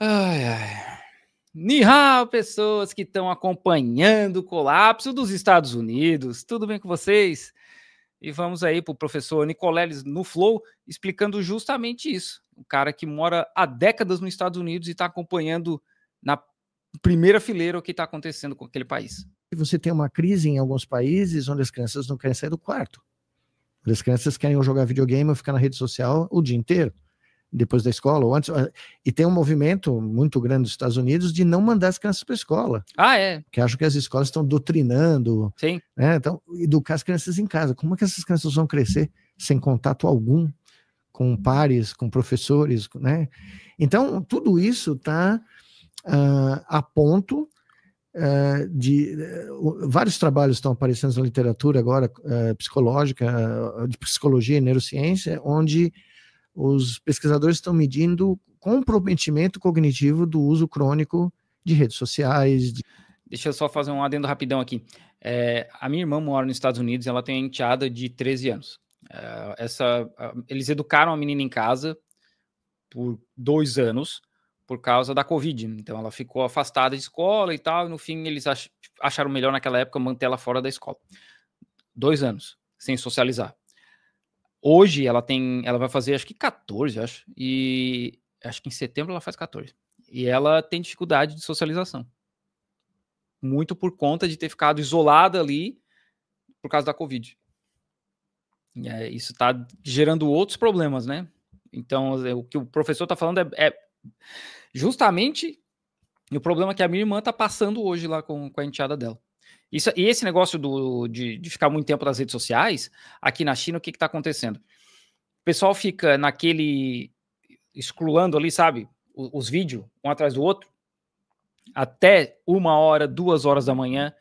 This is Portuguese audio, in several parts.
Ai, ai. Ni hao, pessoas que estão acompanhando o colapso dos Estados Unidos. Tudo bem com vocês? E vamos aí para o professor Nicoleles no Flow, explicando justamente isso. Um cara que mora há décadas nos Estados Unidos e está acompanhando na primeira fileira o que está acontecendo com aquele país. Você tem uma crise em alguns países onde as crianças não querem sair do quarto. As crianças querem jogar videogame ou ficar na rede social o dia inteiro, depois da escola ou antes. E tem um movimento muito grande nos Estados Unidos de não mandar as crianças para a escola. Ah, é? Que acham que as escolas estão doutrinando. Sim. Né? Então, educar as crianças em casa. Como é que essas crianças vão crescer sem contato algum com pares, com professores, né? Então, tudo isso está a ponto vários trabalhos estão aparecendo na literatura agora, psicológica, de psicologia e neurociência, onde os pesquisadores estão medindo comprometimento cognitivo do uso crônico de redes sociais. Deixa eu só fazer um adendo rapidão aqui. A minha irmã mora nos Estados Unidos e ela tem uma enteada de 13 anos. Eles educaram a menina em casa por 2 anos por causa da Covid. Então ela ficou afastada de escola e tal, e no fim eles acharam melhor naquela época manter ela fora da escola. 2 anos, sem socializar. Hoje ela vai fazer acho que 14, e acho que em setembro ela faz 14. E ela tem dificuldade de socialização. Muito por conta de ter ficado isolada ali por causa da Covid. Isso está gerando outros problemas, né? Então, o que o professor está falando é justamente o problema que a minha irmã está passando hoje lá com a enteada dela. E esse negócio de ficar muito tempo nas redes sociais, aqui na China, o que está acontecendo? O pessoal fica scrollando ali, sabe? Os vídeos, um atrás do outro, até 1 hora, 2 horas da manhã.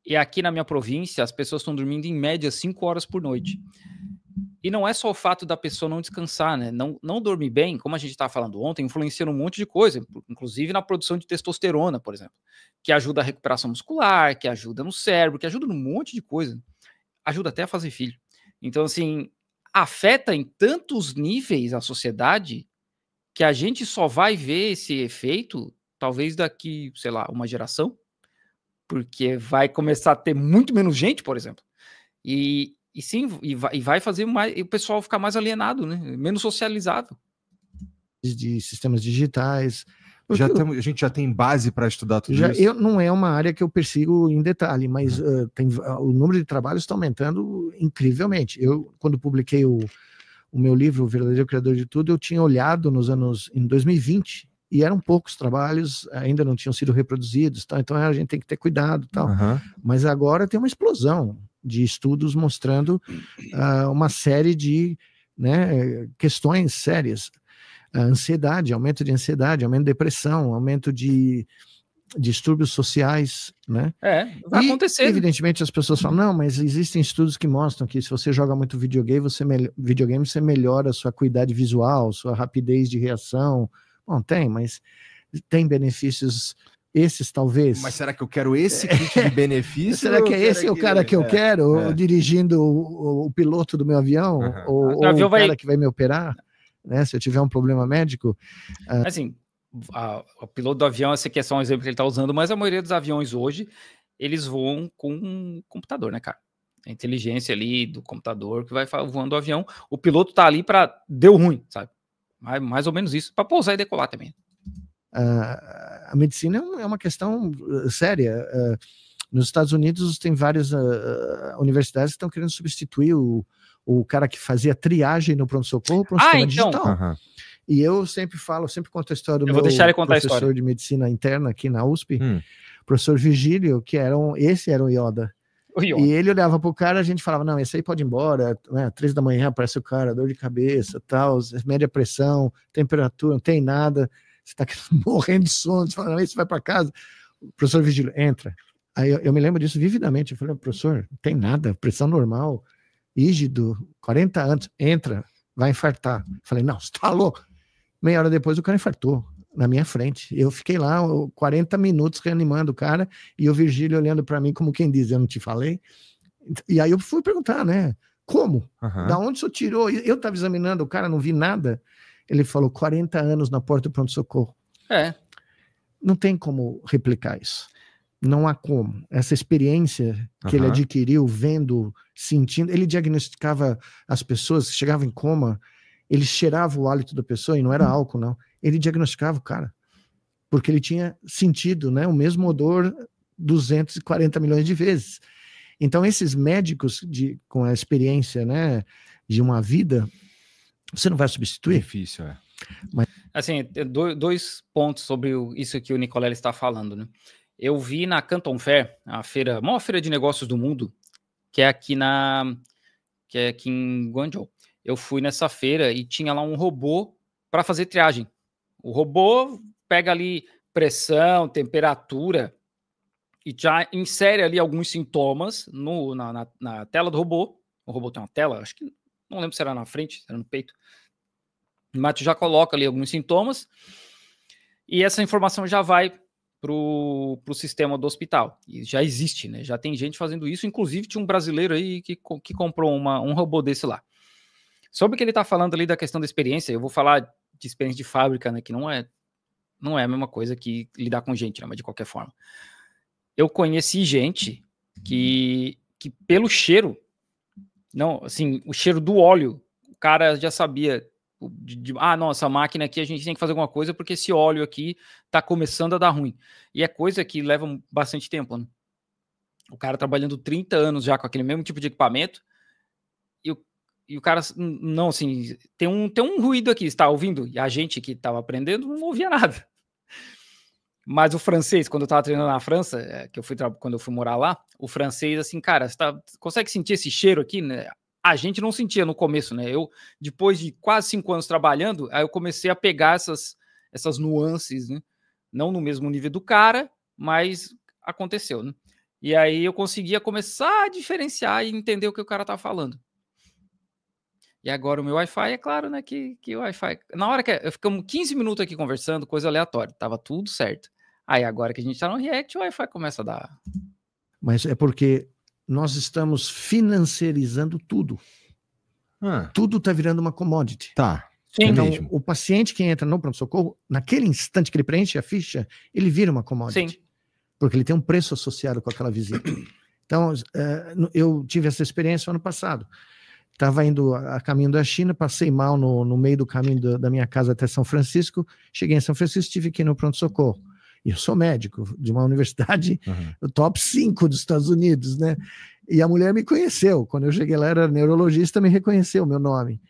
E aqui na minha província, as pessoas estão dormindo em média 5 horas por noite. E não é só o fato da pessoa não descansar, né? Não dormir bem, como a gente estava falando ontem, influencia num monte de coisa, inclusive na produção de testosterona, por exemplo, que ajuda a recuperação muscular, que ajuda no cérebro, que ajuda num monte de coisa. Ajuda até a fazer filho. Então, assim, afeta em tantos níveis a sociedade que a gente só vai ver esse efeito talvez daqui, sei lá, uma geração, porque vai começar a ter muito menos gente, por exemplo. E vai fazer o pessoal ficar mais alienado, né? Menos socializável. De sistemas digitais. A gente já tem base para estudar tudo isso? Não é uma área que eu persigo em detalhe, mas o número de trabalhos está aumentando incrivelmente. Eu, quando publiquei o meu livro, O Verdadeiro Criador de Tudo, eu tinha olhado em 2020, e eram poucos trabalhos, ainda não tinham sido reproduzidos, tá? Então a gente tem que ter cuidado. Tal. Mas agora tem uma explosão de estudos mostrando uma série de questões sérias. Ansiedade, aumento de depressão, aumento de distúrbios sociais, né? Vai acontecer. Evidentemente as pessoas falam, não, mas existem estudos que mostram que se você joga muito videogame, você melhora a sua acuidade visual, sua rapidez de reação. Bom, mas tem benefícios esses, talvez. Mas será que eu quero esse kit de benefício? Será que esse é o cara que eu quero, dirigindo o piloto do meu avião? Ou o cara que vai me operar? Né, se eu tiver um problema médico. Assim, o piloto do avião, esse aqui é só um exemplo que ele está usando, mas a maioria dos aviões hoje, eles voam com um computador, né, cara? A inteligência ali do computador que vai voando o avião. O piloto tá ali para deu ruim, sabe? Mais ou menos isso, para pousar e decolar também. A medicina é uma questão séria. Nos Estados Unidos tem várias universidades que estão querendo substituir o cara que fazia triagem no pronto-socorro para um sistema digital. E eu sempre conto a história do meu professor de medicina interna aqui na USP, professor Virgílio, esse era o Yoda. E ele olhava pro cara, a gente falava, não, esse aí pode ir embora, né, 3 da manhã aparece o cara, dor de cabeça, tal, média pressão, temperatura, não tem nada, você tá morrendo de sono, você fala, não, esse vai para casa. O professor Virgílio, entra. Aí eu me lembro disso vividamente, eu falei, professor, não tem nada, pressão normal, rígido, 40 anos, entra, vai infartar. Falei, não, você tá louco. Meia hora depois o cara infartou na minha frente. Eu fiquei lá 40 minutos reanimando o cara e o Virgílio olhando para mim como quem diz, eu não te falei. E aí eu fui perguntar, né? Como? Da onde o senhor tirou? Eu estava examinando o cara, não vi nada. Ele falou 40 anos na porta do pronto-socorro. Não tem como replicar isso. Não há como. Essa experiência que ele adquiriu vendo, sentindo, ele diagnosticava as pessoas, chegava em coma, ele cheirava o hálito da pessoa, e não era álcool, não. Ele diagnosticava o cara, porque ele tinha sentido, né, o mesmo odor 240 milhões de vezes. Então, esses médicos com a experiência, né, de uma vida, você não vai substituir. Difícil, Mas... Assim, dois pontos sobre isso que o Nicolelli está falando, né? Eu vi na Canton Fair, a maior feira de negócios do mundo, que é aqui em Guangzhou. Eu fui nessa feira e tinha lá um robô para fazer triagem. O robô pega ali pressão, temperatura e já insere ali alguns sintomas na tela do robô. O robô tem uma tela, acho que não lembro se era na frente, se era no peito. Mas tu já coloca ali alguns sintomas e essa informação já vai pro sistema do hospital. E já existe, né? Já tem gente fazendo isso. Inclusive, tinha um brasileiro aí que comprou um robô desse lá. Sobre o que ele tá falando ali da questão da experiência, eu vou falar de experiência de fábrica, né? Que não é a mesma coisa que lidar com gente, né? Mas de qualquer forma. Eu conheci gente que pelo cheiro, não, assim, o cheiro do óleo, o cara já sabia... não, essa máquina aqui a gente tem que fazer alguma coisa porque esse óleo aqui tá começando a dar ruim. E é coisa que leva bastante tempo, né? O cara trabalhando 30 anos já com aquele mesmo tipo de equipamento e o cara, não, assim, tem um ruído aqui, está ouvindo? E a gente que estava aprendendo não ouvia nada. Mas o francês, quando eu estava treinando na França, quando eu fui morar lá, o francês, assim, cara, você consegue sentir esse cheiro aqui, né? A gente não sentia no começo, né? Eu, depois de quase 5 anos trabalhando, aí eu comecei a pegar essas nuances, né? Não no mesmo nível do cara, mas aconteceu, né? E aí eu conseguia começar a diferenciar e entender o que o cara tá falando. E agora o meu Wi-Fi, é claro, né? Que o Wi-Fi... Na hora que ficamos 15 minutos aqui conversando, coisa aleatória, tava tudo certo. Aí agora que a gente tá no React, o Wi-Fi começa a dar... Mas é porque... nós estamos financiarizando tudo. Tudo está virando uma commodity. Tá. Sim. Então, o paciente que entra no pronto-socorro, naquele instante que ele preenche a ficha, ele vira uma commodity. Sim. Porque ele tem um preço associado com aquela visita. Então, eu tive essa experiência ano passado. Estava indo a caminho da China, passei mal no meio do caminho da minha casa até São Francisco. Cheguei em São Francisco, tive que ir no pronto-socorro. E eu sou médico de uma universidade top 5 dos Estados Unidos, né? E a mulher me conheceu. Quando eu cheguei lá, era neurologista, me reconheceu o meu nome.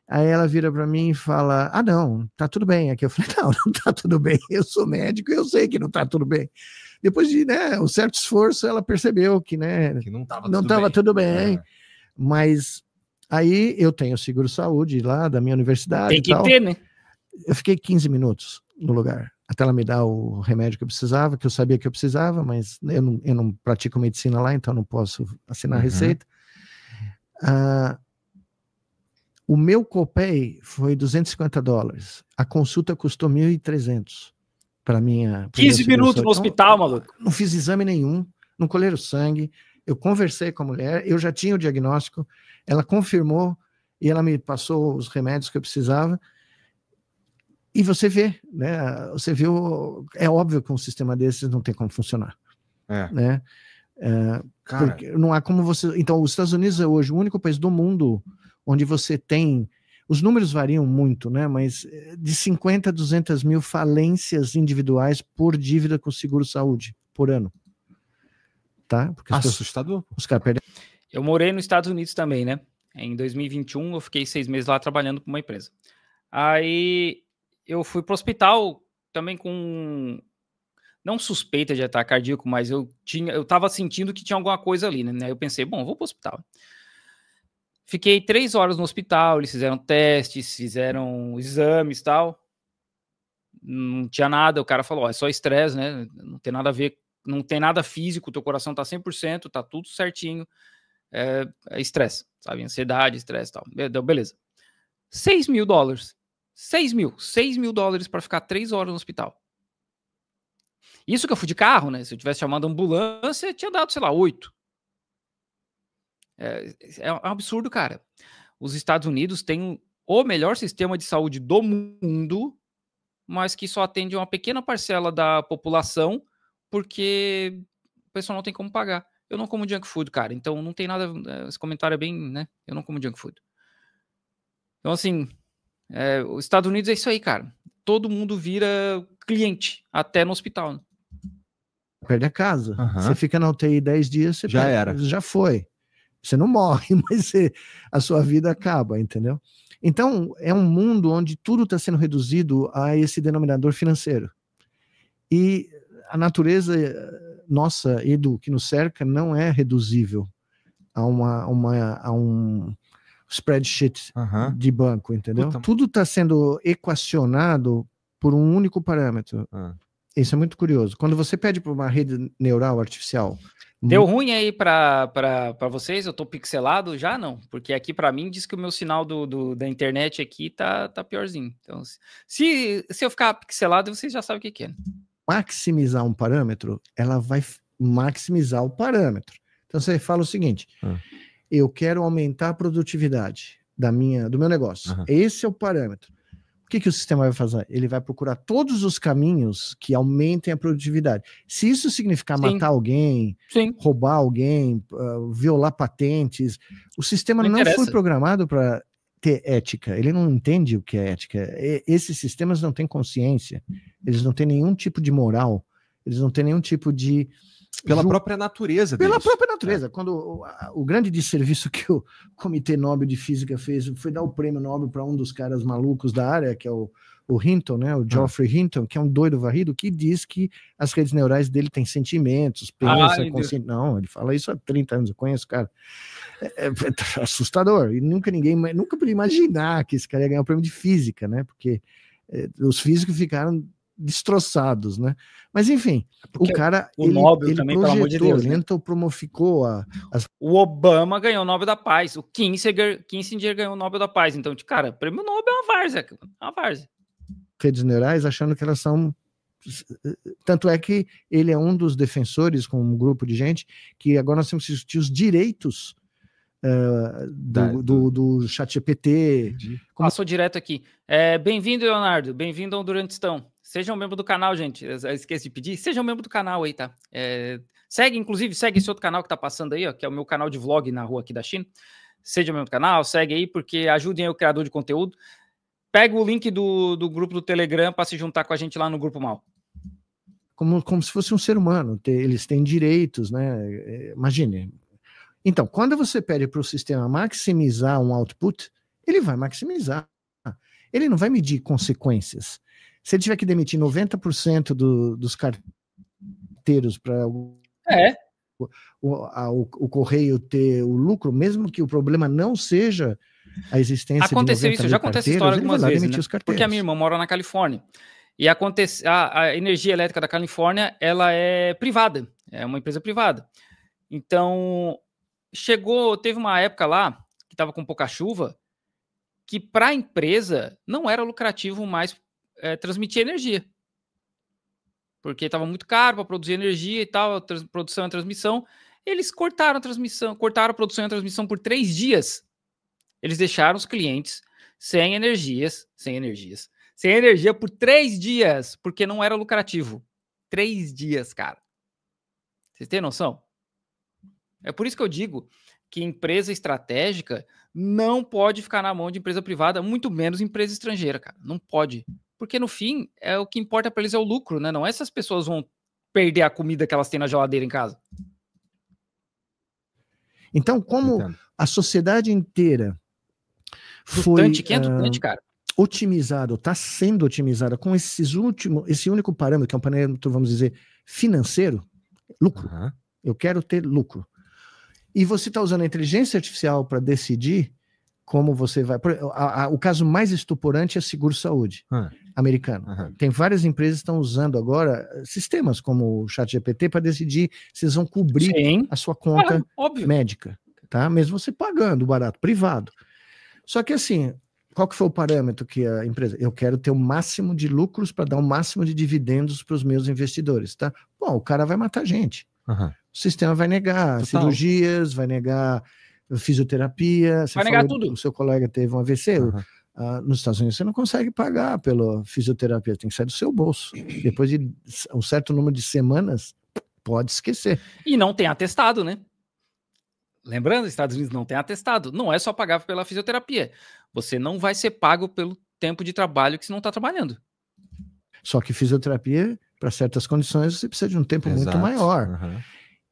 Aí ela vira para mim e fala, não, tá tudo bem. Aqui eu falei, não tá tudo bem. Eu sou médico e eu sei que não tá tudo bem. Depois de um certo esforço, ela percebeu que, né, que não tava tudo bem. Mas aí eu tenho seguro-saúde lá da minha universidade. Tem que ter, né? Eu fiquei 15 minutos no lugar, até ela me dar o remédio que eu precisava, que eu sabia que eu precisava, mas eu não pratico medicina lá, então não posso assinar a receita. O meu copay foi $250. A consulta custou $1.300 para minha... 15 minutos no hospital, maluco. Não fiz exame nenhum, não colheram sangue, eu conversei com a mulher, eu já tinha o diagnóstico, ela confirmou e ela me passou os remédios que eu precisava. E você vê, né? Você viu, é óbvio que um sistema desses não tem como funcionar, né? Porque não há como você. Então, os Estados Unidos é hoje o único país do mundo onde você tem, os números variam muito, né? Mas de 50 a 200 mil falências individuais por dívida com seguro-saúde por ano, tá? Porque assustador. Os caras perdem. Eu morei nos Estados Unidos também, né? Em 2021 eu fiquei 6 meses lá trabalhando para uma empresa. Aí eu fui pro hospital também com, não suspeita de ataque cardíaco, mas eu tava sentindo que tinha alguma coisa ali, né? Eu pensei, bom, vou pro hospital. Fiquei 3 horas no hospital, eles fizeram testes, fizeram exames e tal. Não tinha nada, o cara falou, é só estresse, né? Não tem nada a ver, não tem nada físico, teu coração tá 100%, tá tudo certinho. É estresse, sabe? Ansiedade, estresse e tal. Beleza. $6.000. $6.000 para ficar 3 horas no hospital. Isso que eu fui de carro, né? Se eu tivesse chamado ambulância, tinha dado, sei lá, 8. É um absurdo, cara. Os Estados Unidos têm o melhor sistema de saúde do mundo mas que só atende uma pequena parcela da população, porque o pessoal não tem como pagar. Eu não como junk food, cara, então não tem nada... Esse comentário é bem, né? Eu não como junk food. Então, assim, os Estados Unidos é isso aí, cara. Todo mundo vira cliente, até no hospital, né? Perde a casa. Você fica na UTI 10 dias, você já perde, era. Já foi. Você não morre, mas a sua vida acaba, entendeu? Então, é um mundo onde tudo está sendo reduzido a esse denominador financeiro. E a natureza nossa e do que nos cerca não é reduzível a um spreadsheet de banco, entendeu? Puta. Tudo está sendo equacionado por um único parâmetro. Isso é muito curioso. Quando você pede para uma rede neural artificial... Deu ruim aí para vocês? Eu tô pixelado já? Não, porque aqui para mim diz que o meu sinal da internet aqui tá piorzinho. Então, se eu ficar pixelado, vocês já sabem o que é. Maximizar um parâmetro, ela vai maximizar o parâmetro. Então você fala o seguinte, eu quero aumentar a produtividade do meu negócio. Esse é o parâmetro. O que o sistema vai fazer? Ele vai procurar todos os caminhos que aumentem a produtividade. Se isso significar matar alguém, roubar alguém, violar patentes, o sistema não foi programado para ter ética. Ele não entende o que é ética. Esses sistemas não têm consciência. Eles não têm nenhum tipo de moral. Eles não têm nenhum tipo de... Pela própria natureza deles. Pela própria natureza. Quando o grande desserviço que o Comitê Nobel de Física fez foi dar o prêmio Nobel para um dos caras malucos da área, que é o Hinton, né? O Geoffrey Hinton, que é um doido varrido, que diz que as redes neurais dele têm sentimentos, pensa, consciente. Não, ele fala isso há 30 anos, eu conheço o cara. É assustador. E nunca podia imaginar que esse cara ia ganhar o prêmio de física, né? Porque os físicos ficaram destroçados, né? Mas enfim, o cara Nobel ele também, projetou, pelo amor de Deus, ele né? promoficou o Obama ganhou o Nobel da Paz, o Kissinger ganhou o Nobel da Paz, então, cara, prêmio Nobel é uma várzea. Redes neurais achando que elas são... Tanto é que ele é um dos defensores, com um grupo de gente, que agora nós temos que discutir os direitos do ChatGPT. Passou direto aqui. Bem-vindo, Leonardo. Bem-vindo ao Durantistão. Sejam membro do canal, gente. Eu esqueci de pedir. Sejam membro do canal aí, tá? Segue esse outro canal que tá passando aí, ó, que é o meu canal de vlog na rua aqui da China. Seja membro do canal, segue aí, porque ajudem aí o criador de conteúdo. Pega o link do grupo do Telegram para se juntar com a gente lá no Grupo Mal. Como se fosse um ser humano. Eles têm direitos, né? Imagine. Então, quando você pede para o sistema maximizar um output, ele vai maximizar. Ele não vai medir consequências. Se ele tiver que demitir 90% dos carteiros para o correio ter o lucro, mesmo que o problema não seja a existência aconteceu de 90 isso, já aconteceu essa história algumas vezes, né? Porque a minha irmã mora na Califórnia e a energia elétrica da Califórnia, ela é privada, é uma empresa privada. Então, teve uma época lá que estava com pouca chuva, que para a empresa não era lucrativo mais transmitir energia, porque estava muito caro para produzir energia e tal, produção e transmissão. Eles cortaram a produção e a transmissão por 3 dias. Eles deixaram os clientes sem energia por 3 dias, porque não era lucrativo. 3 dias, cara. Vocês têm noção? É por isso que eu digo que empresa estratégica não pode ficar na mão de empresa privada, muito menos empresa estrangeira, cara. Não pode. Porque, no fim, o que importa para eles é o lucro, né? Não é se as pessoas vão perder a comida que elas têm na geladeira em casa. Então, como a sociedade inteira foi otimizada, está sendo otimizada com esse único parâmetro, que é um parâmetro, vamos dizer, financeiro, lucro. Eu quero ter lucro. E você está usando a inteligência artificial para decidir como você vai... O caso mais estuporante é seguro-saúde americano. Tem várias empresas que estão usando agora sistemas como o ChatGPT para decidir se eles vão cobrir a sua conta médica, tá? Mesmo você pagando barato, privado. Só que assim, qual que foi o parâmetro que a empresa... Eu quero ter o máximo de lucros para dar o máximo de dividendos para os meus investidores, tá? Bom, o cara vai matar gente. O sistema vai negar cirurgias, vai negar fisioterapia. Vai negar tudo. O seu colega teve um AVC, Nos Estados Unidos você não consegue pagar pela fisioterapia, tem que sair do seu bolso. Depois de um certo número de semanas, pode esquecer. E não tem atestado, né? Lembrando, os Estados Unidos não tem atestado. Não é só pagar pela fisioterapia. Você não vai ser pago pelo tempo de trabalho que você não está trabalhando. Só que fisioterapia, para certas condições, você precisa de um tempo muito maior.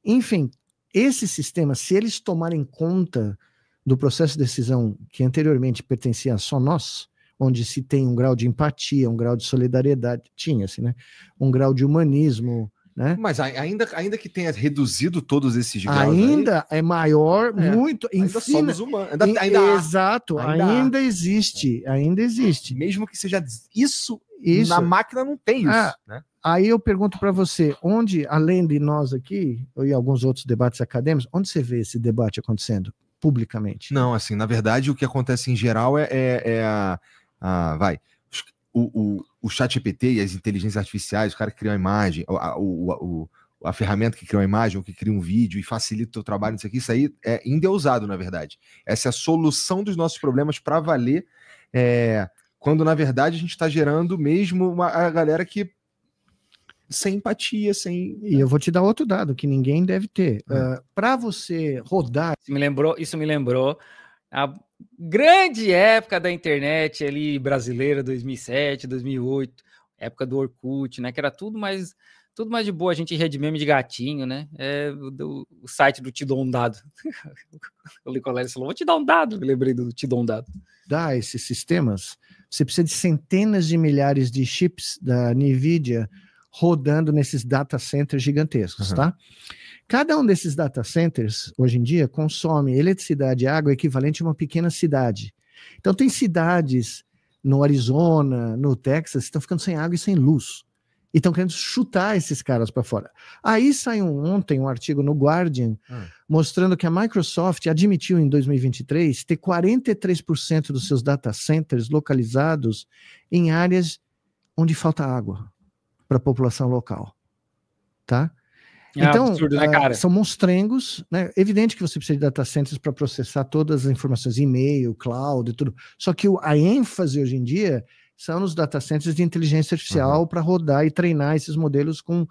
Enfim, esse sistema, se eles tomarem conta do processo de decisão que anteriormente pertencia a só nós, onde se tem um grau de empatia, um grau de solidariedade, tinha-se, né? Um grau de humanismo, né? Mas ainda que tenha reduzido todos esses graus, ainda é maior, muito. Ainda somos humanos. Exato, ainda existe. Mesmo que seja isso. Na máquina não tem isso. Né? Aí eu pergunto para você, onde, além de nós aqui, e alguns outros debates acadêmicos, onde você vê esse debate acontecendo publicamente? Não, assim, na verdade, o que acontece em geral o ChatGPT e as inteligências artificiais, o cara que cria uma imagem, a ferramenta que cria uma imagem, ou que cria um vídeo e facilita o teu trabalho, isso aí é endeusado, na verdade. Essa é a solução dos nossos problemas para valer, quando, na verdade, a gente está gerando mesmo a galera que sem empatia, sem... E eu vou te dar outro dado que ninguém deve ter. Para você rodar... Isso me lembrou a grande época da internet ali brasileira, 2007, 2008, época do Orkut, né? Que era tudo mais de boa, a gente ria de meme de gatinho, né? O site do Te Dou um Dado. O Licolé falou, vou te dar um dado. Eu lembrei do Te Dou um Dado. Dar esses sistemas, você precisa de centenas de milhares de chips da NVIDIA rodando nesses data centers gigantescos, tá? Cada um desses data centers, hoje em dia, consome eletricidade e água equivalente a uma pequena cidade. Então, tem cidades no Arizona, no Texas, que estão ficando sem água e sem luz. E estão querendo chutar esses caras para fora. Aí saiu ontem um artigo no Guardian mostrando que a Microsoft admitiu em 2023 ter 43% dos seus data centers localizados em áreas onde falta água para a população local, tá? Então, absurdo, né, cara? são monstrengos, né? Evidente que você precisa de data centers para processar todas as informações, e-mail, cloud e tudo. Só que a ênfase hoje em dia são nos data centers de inteligência artificial para rodar e treinar esses modelos com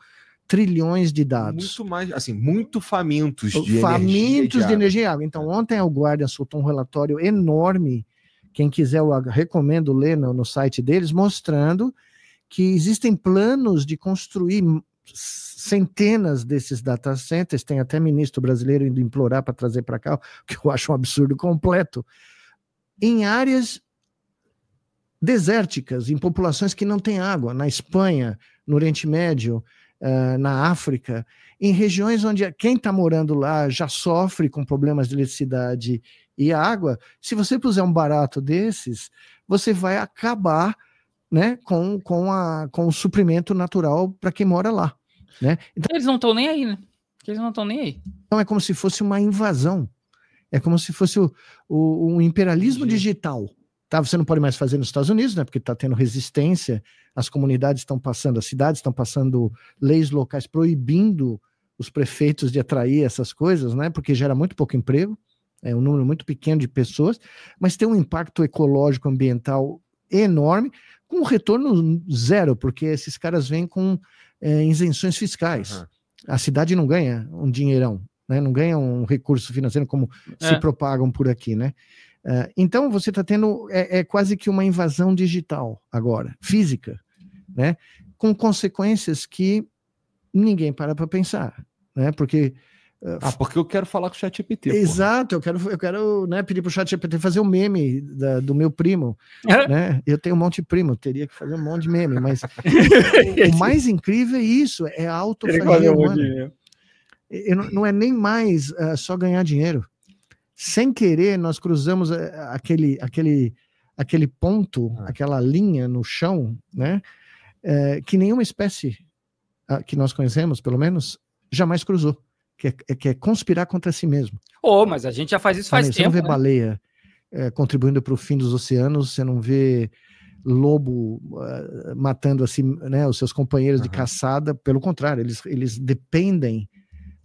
trilhões de dados. Muito mais, assim, muito famintos de energia e água. Então, ontem o Guardian soltou um relatório enorme, quem quiser eu recomendo ler no site deles, mostrando que existem planos de construir centenas desses data centers, tem até ministro brasileiro indo implorar para trazer para cá, o que eu acho um absurdo completo, em áreas desérticas, em populações que não têm água, na Espanha, no Oriente Médio, na África, em regiões onde quem está morando lá já sofre com problemas de eletricidade e água. Se você puser um barato desses, você vai acabar, né, com o suprimento natural para quem mora lá, né? Então, eles não estão nem aí, né? Eles não estão nem aí. Então é como se fosse uma invasão, é como se fosse um imperialismo digital. Tá? Você não pode mais fazer nos Estados Unidos, né? Porque está tendo resistência, as comunidades estão passando, as cidades estão passando leis locais proibindo os prefeitos de atrair essas coisas, né? Porque gera muito pouco emprego, é um número muito pequeno de pessoas, mas tem um impacto ecológico, ambiental enorme, com retorno zero, porque esses caras vêm com isenções fiscais. A cidade não ganha um dinheirão, né? Não ganha um recurso financeiro como se propagam por aqui, né? Então você está tendo quase que uma invasão digital agora, física, né? Com consequências que ninguém para pensar, né? Porque porque eu quero falar com o ChatGPT. Exato, eu quero né, pedir para o ChatGPT fazer um meme do meu primo, né? Eu tenho um monte de primo, teria que fazer um monte de meme, mas o mais incrível é isso, é a autofagia humana. Não é nem mais só ganhar dinheiro. Sem querer, nós cruzamos aquele ponto, aquela linha no chão, né? Que nenhuma espécie que nós conhecemos, pelo menos, jamais cruzou. Que é conspirar contra si mesmo. Mas a gente já faz isso faz tempo. Você não vê baleia contribuindo para o fim dos oceanos, você não vê lobo matando assim, né, os seus companheiros de caçada, pelo contrário, eles dependem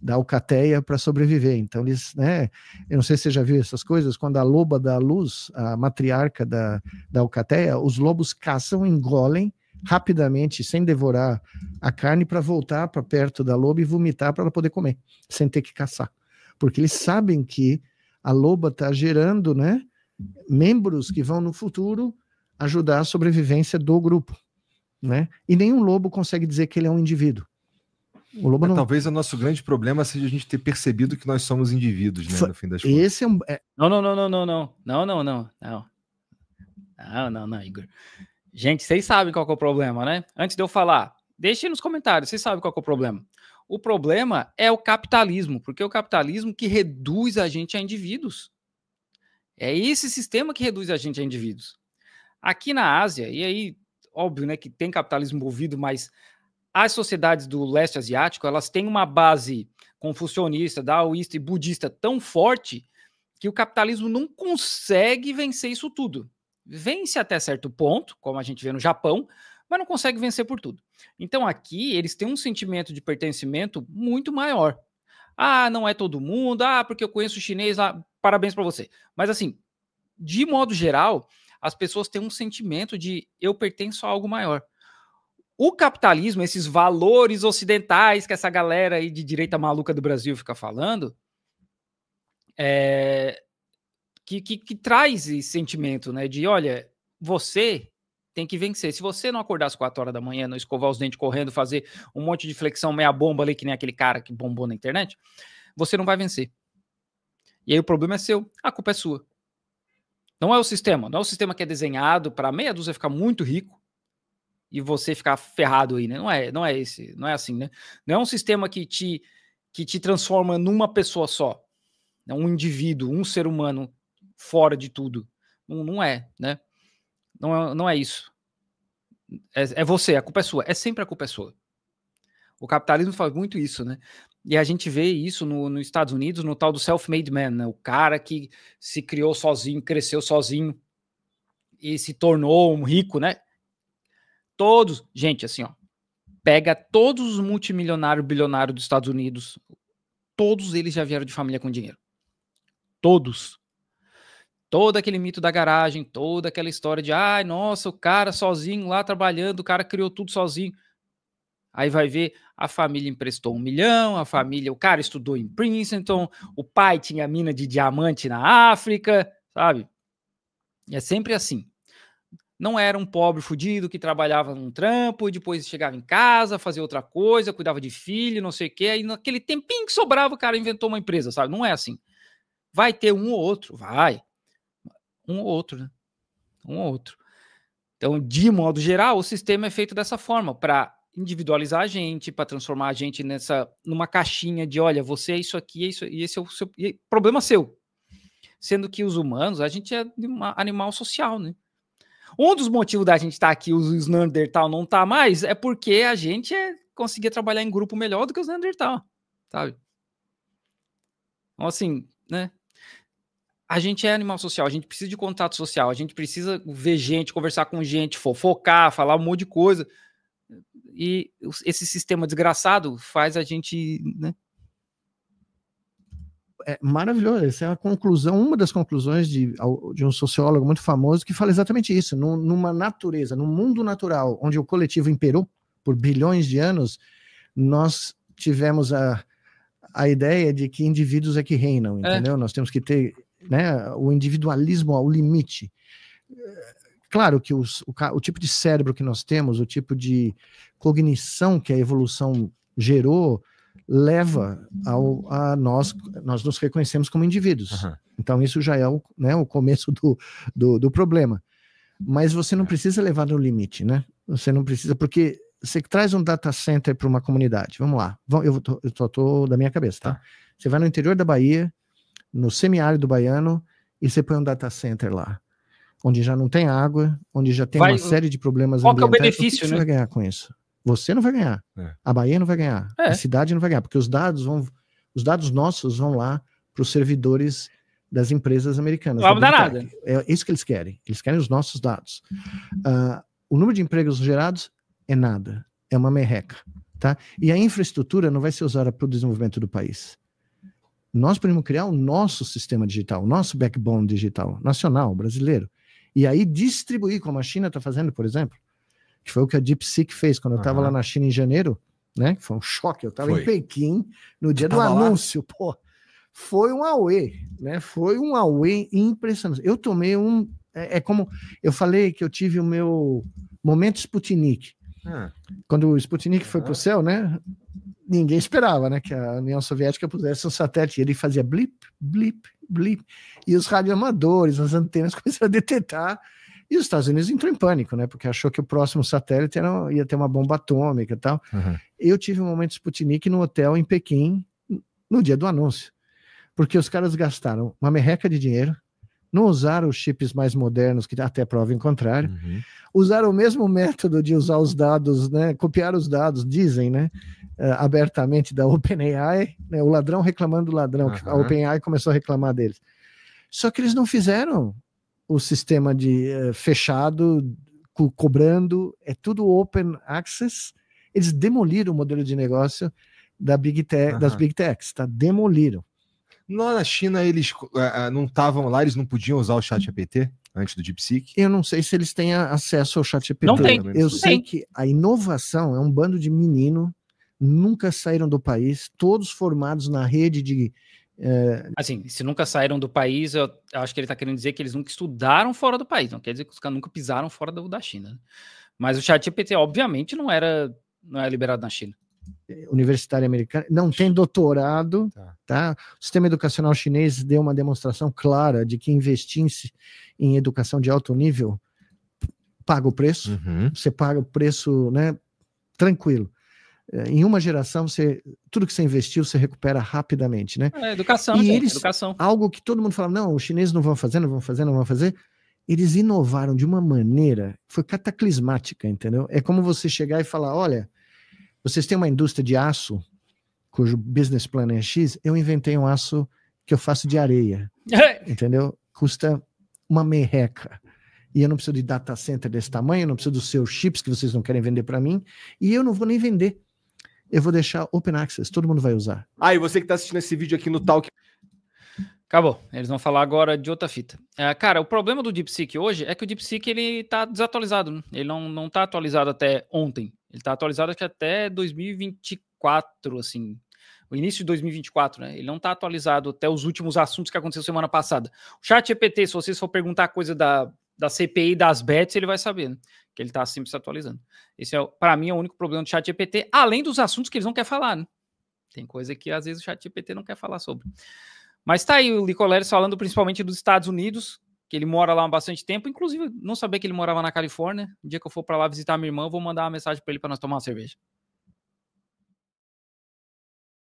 da alcateia para sobreviver. Então, eles, né, eu não sei se você já viu essas coisas, quando a loba dá luz, a matriarca da alcateia, os lobos caçam, engolem rapidamente, sem devorar a carne, para voltar para perto da loba e vomitar para ela poder comer, sem ter que caçar. Porque eles sabem que a loba está gerando, né, membros que vão no futuro ajudar a sobrevivência do grupo, né? E nenhum lobo consegue dizer que ele é um indivíduo. O lobo não... Talvez o nosso grande problema seja a gente ter percebido que nós somos indivíduos, né, no fim das contas. Esse é um... Não, Igor. Gente, vocês sabem qual que é o problema, né? Antes de eu falar, deixem nos comentários, vocês sabem qual que é o problema. O problema é o capitalismo, porque é o capitalismo que reduz a gente a indivíduos. É esse sistema que reduz a gente a indivíduos. Aqui na Ásia, e aí, óbvio, né, que tem capitalismo envolvido, mas as sociedades do leste asiático, elas têm uma base confucionista, daoísta e budista tão forte que o capitalismo não consegue vencer isso tudo. Vence até certo ponto, como a gente vê no Japão, mas não consegue vencer por tudo. Então aqui eles têm um sentimento de pertencimento muito maior. Ah, não é todo mundo, porque eu conheço chinês, parabéns para você. Mas assim, de modo geral, as pessoas têm um sentimento de eu pertenço a algo maior. O capitalismo, esses valores ocidentais que essa galera aí de direita maluca do Brasil fica falando, que traz esse sentimento, né, de olha, você tem que vencer. Se você não acordar às 4 horas da manhã, não escovar os dentes correndo, fazer um monte de flexão meia bomba ali, que nem aquele cara que bombou na internet, você não vai vencer. E aí o problema é seu, a culpa é sua. Não é o sistema que é desenhado para meia dúzia ficar muito rico e você ficar ferrado aí, né? Não é assim, né? Não é um sistema que te transforma numa pessoa só, um indivíduo, um ser humano fora de tudo. Não é, né? Não é isso. É você, a culpa é sua. É sempre a culpa é sua. O capitalismo faz muito isso, né? E a gente vê isso nos Estados Unidos, no tal do self-made man, né? O cara que se criou sozinho, cresceu sozinho e se tornou um rico, né? Todos, gente, assim, ó, pega todos os multimilionários, bilionários dos Estados Unidos, todos eles já vieram de família com dinheiro. Todos. Todo aquele mito da garagem, toda aquela história de, nossa, o cara sozinho lá trabalhando, o cara criou tudo sozinho. Aí vai ver, a família emprestou 1 milhão, o cara estudou em Princeton, o pai tinha mina de diamante na África, sabe? É sempre assim. Não era um pobre fudido que trabalhava num trampo e depois chegava em casa, fazia outra coisa, cuidava de filho, não sei o quê. Aí naquele tempinho que sobrava, o cara inventou uma empresa, sabe? Não é assim. Vai ter um ou outro, vai. Um ou outro, né? Um ou outro. Então, de modo geral, o sistema é feito dessa forma, para individualizar a gente, para transformar a gente numa caixinha de, olha, você é isso aqui, é isso, e esse é o seu problema seu. Sendo que os humanos, a gente é um animal social, né? Um dos motivos da gente estar aqui, os Neandertal não tá mais, é porque a gente conseguia trabalhar em grupo melhor do que os Neandertal, sabe? Então, assim, né? A gente é animal social, a gente precisa de contato social, a gente precisa ver gente, conversar com gente, fofocar, falar um monte de coisa. E esse sistema desgraçado faz a gente, né? É maravilhoso, essa é a conclusão, uma das conclusões de um sociólogo muito famoso que fala exatamente isso. Numa natureza, num mundo natural, onde o coletivo imperou por bilhões de anos, nós tivemos a ideia de que indivíduos é que reinam, entendeu? Nós temos que ter, né, o individualismo ao limite. Claro que o tipo de cérebro que nós temos, o tipo de cognição que a evolução gerou, leva a nós nos reconhecemos como indivíduos. Uhum. Então isso já é o começo do problema. Mas você não precisa levar no limite, né? Você não precisa, porque você traz um data center para uma comunidade. Vamos lá, eu tô da minha cabeça, tá? Você vai no interior da Bahia, no semiárido baiano, e você põe um data center lá, onde já não tem água, onde já tem uma série de problemas ambientais. Qual que é o O benefício, que você vai ganhar com isso? Você não vai ganhar. A Bahia não vai ganhar. A cidade não vai ganhar, porque os dados nossos vão lá para os servidores das empresas americanas. Não vai mudar nada. É isso que eles querem. Eles querem os nossos dados. O número de empregos gerados é nada. É uma merreca. tá? E a infraestrutura não vai ser usada para o desenvolvimento do país. Nós podemos criar o nosso sistema digital, o nosso backbone digital, nacional, brasileiro. E aí distribuir, como a China está fazendo, por exemplo, que foi o que a DeepSeek fez quando eu estava lá na China em janeiro, né? Foi um choque. Eu estava em Pequim no dia do anúncio, pô. Foi um auê, né? Foi um auê impressionante. Eu tomei um... É como... Eu falei que eu tive o meu momento Sputnik. Quando o Sputnik foi para o céu, né? Ninguém esperava, né? Que a União Soviética pusesse um satélite. Ele fazia blip, blip, blip. E os radioamadores, as antenas começaram a detectar. E os Estados Unidos entrou em pânico, né? Porque achou que o próximo satélite ia ter uma bomba atômica e tal. Eu tive um momento Sputnik no hotel em Pequim, no dia do anúncio. Porque os caras gastaram uma merreca de dinheiro, não usaram os chips mais modernos, que até prova em contrário, usaram o mesmo método de usar os dados, né? Copiar os dados, dizem, né? Abertamente da OpenAI, né? O ladrão reclamando do ladrão, que a OpenAI começou a reclamar deles. Só que eles não fizeram o sistema de fechado, cobrando, é tudo open access. Eles demoliram o modelo de negócio da Big Tech, das Big Techs, tá? Demoliram. Lá na China, eles não estavam lá, eles não podiam usar o ChatGPT antes do DeepSeek? Eu não sei se eles têm acesso ao ChatGPT. Não tem. Eu sei que a inovação é um bando de menino, nunca saíram do país, todos formados na rede de... Assim, se nunca saíram do país, eu acho que ele está querendo dizer que eles nunca estudaram fora do país, não quer dizer que os caras nunca pisaram fora da China. Mas o ChatGPT, obviamente, não é liberado na China. Universitária americana, não tem doutorado, tá? O sistema educacional chinês deu uma demonstração clara de que investir em educação de alto nível paga o preço, você paga o preço, né, tranquilo. Em uma geração, tudo que você investiu, você recupera rapidamente, né? Educação, e gente, eles, educação. Algo que todo mundo fala, não, os chineses não vão fazer, não vão fazer, não vão fazer. Eles inovaram de uma maneira, foi cataclismática, entendeu? É como você chegar e falar, olha, vocês têm uma indústria de aço, cujo business plan é X, eu inventei um aço que eu faço de areia, entendeu? Custa uma merreca. E eu não preciso de data center desse tamanho, eu não preciso dos seus chips que vocês não querem vender para mim, e eu não vou nem vender. Eu vou deixar open access, todo mundo vai usar. E você que está assistindo esse vídeo aqui no Talk... Acabou. Eles vão falar agora de outra fita. Cara, o problema do DeepSeek hoje é que o DeepSeek ele tá desatualizado. Né? Ele não tá atualizado até ontem. Ele tá atualizado até 2024, assim. O início de 2024, né? Ele não tá atualizado até os últimos assuntos que aconteceu semana passada. O ChatGPT, se vocês for perguntar coisa da CPI das bets, ele vai saber, né? Que ele tá sempre se atualizando. Esse para mim, é o único problema do ChatGPT, além dos assuntos que eles não querem falar, né? Tem coisa que às vezes o ChatGPT não quer falar sobre. Mas tá aí o Licoleres falando principalmente dos Estados Unidos, que ele mora lá há bastante tempo. Inclusive, não sabia que ele morava na Califórnia. No dia que eu for para lá visitar minha irmã, eu vou mandar uma mensagem para ele para nós tomar uma cerveja.